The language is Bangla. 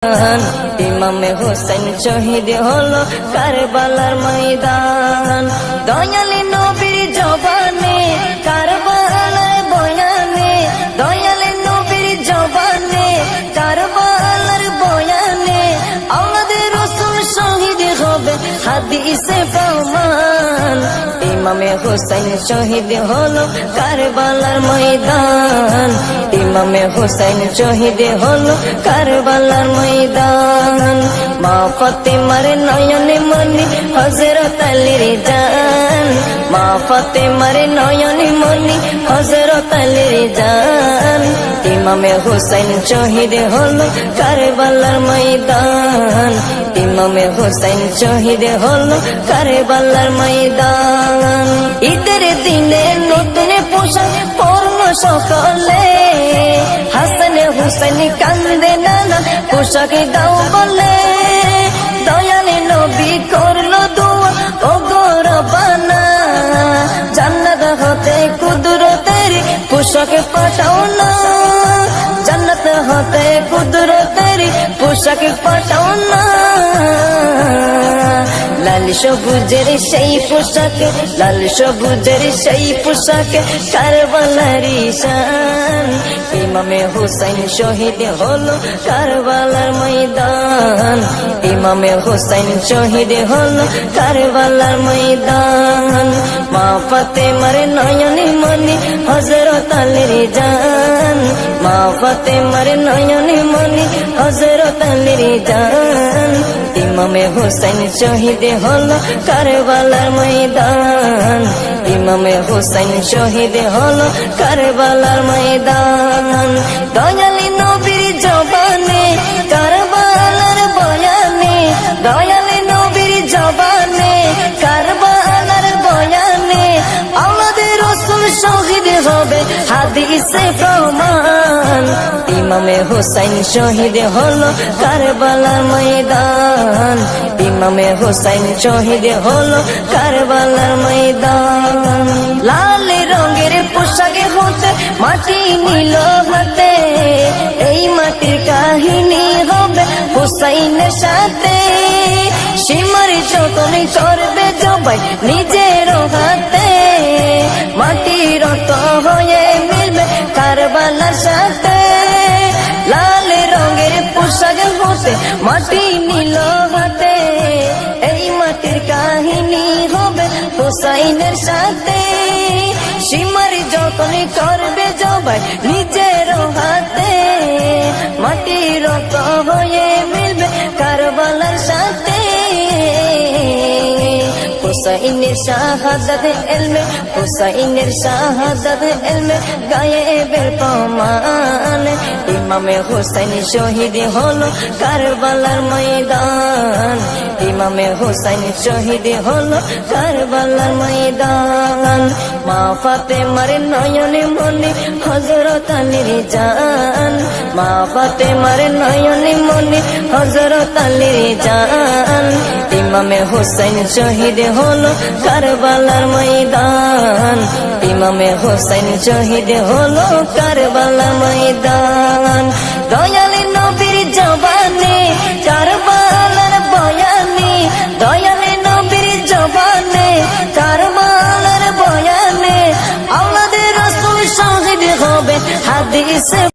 ইমামে হোসেন শহীদ হলো কারবালার ময়দান। দয়ালি নবীর জবানে কারবালার বয়ানে, দয়ালি নবীর জবানে কারবালার বয়ানে, আমাদের রাসূল শহীদ হবে হাদিসে প্রমাণ। ইমামে হোসেন শহীদ হলো কারবালার ময়দান। ইমামে হোসেন শহীদ হলো কারবালার ময়দান। মা ফাতেমার নয়নে মনি হযরত আলীর জান, মা ফাতেমার নয়নে মনি হযরত আলীর জান। ইমামে হোসেন শহীদ হলো কারবালার ময়দান। ইমামে হোসেন শহীদ হলো কারবালার ময়দান। ঈদের দিনে নতুন পোশাক পরলো সকলে, হাসান হুসেন কান্দে নানা পোশাক দাও বলে। দয়ালে নবী করলো দোয়া ও গো রব্বানা, জান্নাত হতে কুদরতের পোশাক পাঠাও না, জান্নাত হতে কুদরতের পোশাক পাঠাও না। লাল সবুজের সেই পোশাকে, লাল সবুজের সেই পোশাকে কারবালার শান। ইমামে হোসেন শহীদ হলো কারবালার ময়দান। ইমামে হোসেন শহীদ হলো কারবালার ময়দান। মা ফাতেমার নয়নে মনি হযরত আলীর জান, মা ফাতেমার নয়নে মনি হযরত আলীর জান। ইমামে হোসেন শহীদ হলো কারবালার ময়দান। ইমামে হোসেন শহীদ হলো কারবালার ময়দান। দয়ালি নবীর জবানে কারবালার বয়ানে, দয়ালি নবীর জবানে কারবালার বয়ানে, আমাদের রাসূল শহীদ হবে হাদিসে প্রমাণ। ইমামে হোসেন শহীদ হলো কারবালার ময়দান। ইমামে হোসেন শহীদ হলো কারবালার ময়দান। লাল রঙের পোশাকে হতে মাটি নিল হাতে, এই মাটির কাহিনী হবে হুসাইনের সাথে। সীমার যতন করবে জবাই নিজের হাতে, মাটির রক্ত হয়ে মিলবে কারবালার সাথে। লাল রঙের পোশাক হতে মাটি নিল হাতে, এই মাটির কাহিনী হবে হুসাইনের সাথে। সীমার যতন করবে জবাই নিজের হাতে, মাটির রক্ত হয়ে মিলবে কারবালার সাথে। হুসাইনের শাহাদাত ইলমে, হুসাইনের শাহাদাত ইলমে গায়েবের প্রমাণ। ইমামে হোসেন শহীদ হলো কারবালার ময়দান। ইমামে হোসেন শহীদ হলো কারবালার ময়দান। মা ফাতেমার নয়নে মনি হযরত আলীর জান, মা ফাতেমার নয়নে মনি হযরত আলীর জান। ইমামে হোসেন শহীদ হলো কারবালার ময়দান। ইমামে হোসেন শহীদ হলো কারবালার ময়দান। দয়ালি নবীর জবানে কারবালার বয়ানে, দয়ালি নবীর জবানে কারবালার বয়ানে, আমাদের রাসূল শহীদ হবে হাদিসে